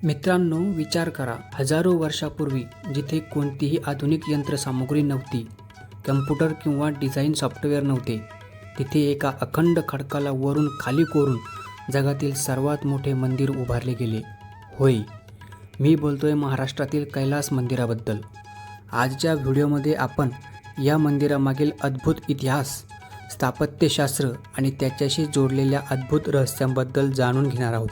मित्रांनो, विचार करा, हजारो वर्षापूर्वी जिथे कोणतीही आधुनिक यंत्रसामुग्री नव्हती, कम्प्युटर किंवा डिझाईन सॉफ्टवेअर नव्हते, तिथे एका अखंड खडकाला वरून खाली कोरून जगातील सर्वात मोठे मंदिर उभारले गेले. होय, मी बोलतोय महाराष्ट्रातील कैलास मंदिराबद्दल. आजच्या व्हिडिओमध्ये आपण या मंदिरामागील अद्भुत इतिहास, स्थापत्यशास्त्र आणि त्याच्याशी जोडलेल्या अद्भुत रहस्यांबद्दल जाणून घेणार आहोत.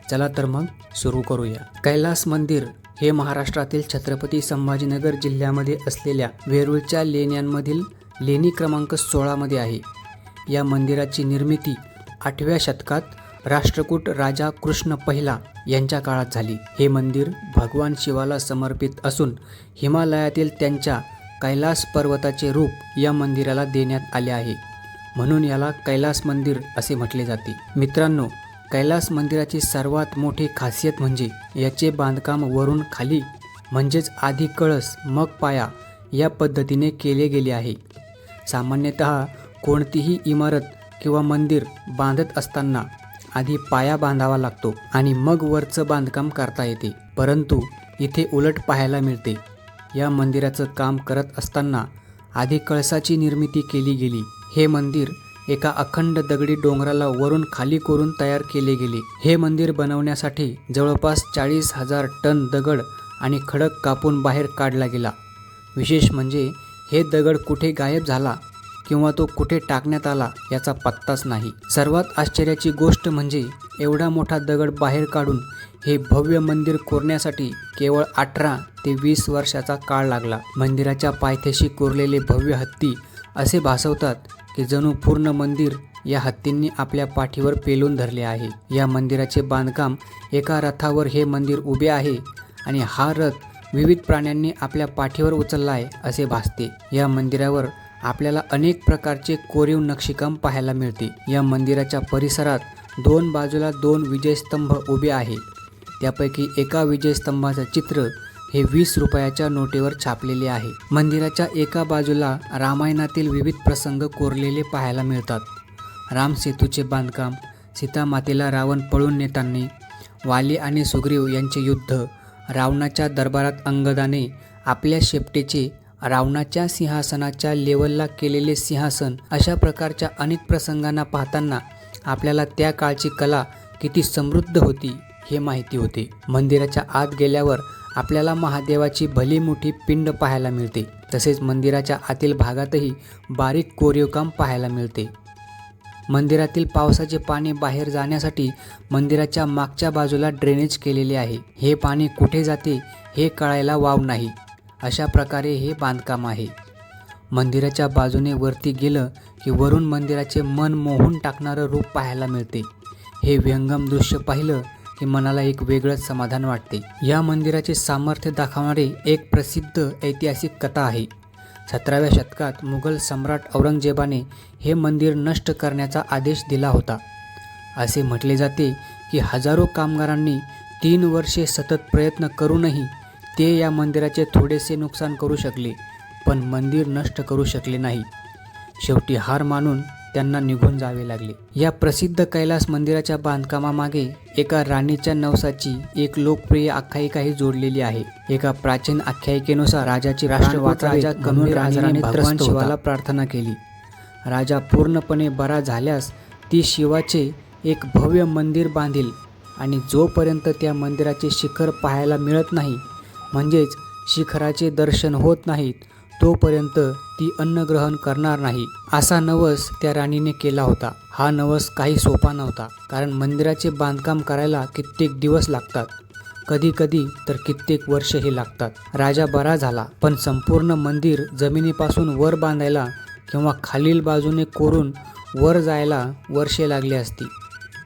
चला तर मग सुरू करूया. कैलास मंदिर हे महाराष्ट्रातील छत्रपती संभाजीनगर जिल्ह्यामध्ये असलेल्या वेरूळच्या लेण्यांमधील लेणी क्रमांक 16 मध्ये आहे. या मंदिराची निर्मिती 8व्या शतकात राष्ट्रकूट राजा कृष्ण पहिला यांच्या काळात झाली. हे मंदिर भगवान शिवाला समर्पित असून हिमालयातील त्यांच्या कैलास पर्वताचे रूप या मंदिराला देण्यात आले आहे, म्हणून याला कैलास मंदिर असे म्हटले जाते. मित्रांनो, कैलास मंदिराची सर्वात मोठी खासियत म्हणजे याचे बांधकाम वरून खाली म्हणजेच आधी कळस मग पाया या पद्धतीने केले गेले आहे. सामान्यतः कोणतीही इमारत किंवा मंदिर बांधत असताना आधी पाया बांधावा लागतो आणि मग वरचं बांधकाम करता येते, परंतु इथे उलट पाहायला मिळते. या मंदिराचं काम करत असताना आधी कळसाची निर्मिती केली गेली. हे मंदिर एका अखंड दगडी डोंगराला वरून खाली कोरून तयार केले गेले. हे मंदिर बनवण्यासाठी जवळपास 40,000 टन दगड आणि खडक कापून बाहेर काढला गेला. विशेष म्हणजे हे दगड कुठे गायब झाला किंवा तो कुठे टाकण्यात आला याचा पत्ताच नाही. सर्वात आश्चर्याची गोष्ट म्हणजे एवढा मोठा दगड बाहेर काढून हे भव्य मंदिर कोरण्यासाठी केवळ 18 ते 20 वर्षाचा काळ लागला. मंदिराच्या पायथ्याशी कोरलेले भव्य हत्ती असे भासवतात की जणू पूर्ण मंदिर या हत्तींनी आपल्या पाठीवर पेलून धरले आहे. या मंदिराचे बांधकाम एका रथावर हे मंदिर उभे आहे आणि हा रथ विविध प्राण्यांनी आपल्या पाठीवर उचलला आहे असे भासते. या मंदिरावर आपल्याला अनेक प्रकारचे कोरीव नक्षीकाम पाहायला मिळते. या मंदिराच्या परिसरात 2 बाजूला 2 विजयस्तंभ उभे आहेत. त्यापैकी एका विजयस्तंभाचं चित्र हे 20 रुपयाच्या नोटेवर छापलेले आहे. मंदिराच्या एका बाजूला रामायणातील विविध प्रसंग कोरलेले पाहायला मिळतात. राम सेतूचे बांधकाम, सीता मातेला रावण पळून नेताना, वाली आणि सुग्रीव यांचे युद्ध, रावणाच्या दरबारात अंगदाने आपल्या शेपटीचे रावणाच्या सिंहासनाच्या लेवलला केलेले सिंहासन, अशा प्रकारच्या अनेक प्रसंगांना पाहताना आपल्याला त्या काळची कला किती समृद्ध होती हे माहिती होते. मंदिराच्या आत गेल्यावर आपल्याला महादेवाची भली मोठी पिंड पाहायला मिळते. तसेच मंदिराच्या आतील भागातही बारीक कोरीवकाम पाहायला मिळते. मंदिरातील पावसाचे पाणी बाहेर जाण्यासाठी मंदिराच्या मागच्या बाजूला ड्रेनेज केलेले आहे. हे पाणी कुठे जाते हे कळायला वाव नाही, अशा प्रकारे हे बांधकाम आहे. मंदिराच्या बाजूने वरती गेलं की वरून मंदिराचे मन मोहून टाकणारं रूप पाहायला मिळते. हे विहंगम दृश्य पाहिलं की मनाला एक वेगळंच समाधान वाटते. या मंदिराचे सामर्थ्य दाखवणारी एक प्रसिद्ध ऐतिहासिक कथा आहे. 17व्या शतकात मुघल सम्राट औरंगजेबाने हे मंदिर नष्ट करण्याचा आदेश दिला होता. असे म्हटले जाते की हजारो कामगारांनी 3 वर्षे सतत प्रयत्न करूनही ते या मंदिराचे थोडेसे नुकसान करू शकले, पण मंदिर नष्ट करू शकले नाही. शेवटी हार मानून त्यांना निघून जावे लागले. या प्रसिद्ध कैलास मंदिराच्या बांधकामामागे एका राणीच्या नवसाची एक लोकप्रिय आख्यायिकाही जोडलेली आहे. एका प्राचीन आख्यायिकेनुसार राजाची राजा गंभीर आजाराने भगवान शिवाला प्रार्थना केली. राजा पूर्णपणे बरा झाल्यास ती शिवाचे एक भव्य मंदिर बांधील आणि जोपर्यंत त्या मंदिराचे शिखर पाहायला मिळत नाही, म्हणजेच शिखराचे दर्शन होत नाहीत, तोपर्यंत ती अन्नग्रहण करणार नाही, असा नवस त्या राणीने केला होता. हा नवस काही सोपा नव्हता, कारण मंदिराचे बांधकाम करायला कित्येक दिवस लागतात, कधी कधी तर कित्येक वर्षही लागतात. राजा बरा झाला, पण संपूर्ण मंदिर जमिनीपासून वर बांधायला किंवा खालील बाजूने कोरून वर जायला वर्षे लागली असती.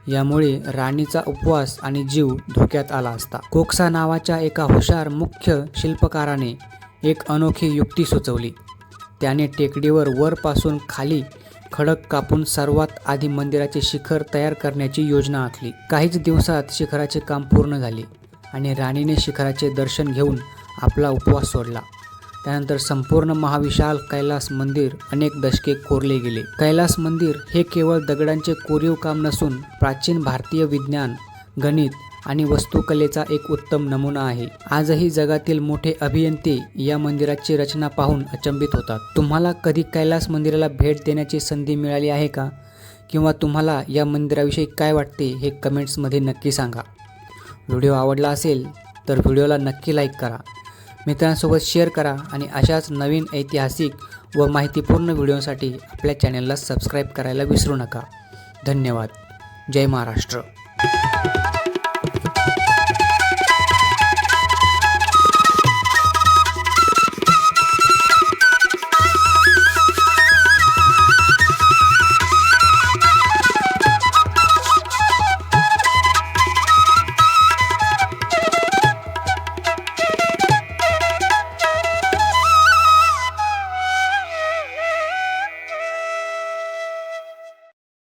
यामुळे राणीचा उपवास आणि जीव धोक्यात आला असता. कोक्सा नावाच्या एका हुशार मुख्य शिल्पकाराने एक अनोखी युक्ती सुचवली. त्याने टेकडीवर वरपासून खाली खडक कापून सर्वात आधी मंदिराचे शिखर तयार करण्याची योजना आखली. काहीच दिवसात शिखराचे काम पूर्ण झाले आणि राणीने शिखराचे दर्शन घेऊन आपला उपवास सोडला. त्यानंतर संपूर्ण महाविशाल कैलास मंदिर अनेक दशके कोरले गेले. कैलास मंदिर हे केवळ दगडांचे कोरीव काम नसून प्राचीन भारतीय विज्ञान, गणित आणि वास्तुकलेचा एक उत्तम नमुना आहे. आजही जगातील मोठे अभियंते या मंदिराची रचना पाहून अचंबित होतात. तुम्हाला कधी कैलास मंदिराला भेट देण्याची संधी मिळाली आहे का? किंवा तुम्हाला या मंदिराविषयी काय वाटते हे कमेंट्समध्ये नक्की सांगा. व्हिडिओ आवडला असेल तर व्हिडिओला नक्की लाईक करा, मित्रांसोबत शेअर करा आणि अशाच नवीन ऐतिहासिक व माहितीपूर्ण व्हिडिओसाठी आपल्या चॅनलला सबस्क्राईब करायला विसरू नका. धन्यवाद. जय महाराष्ट्र.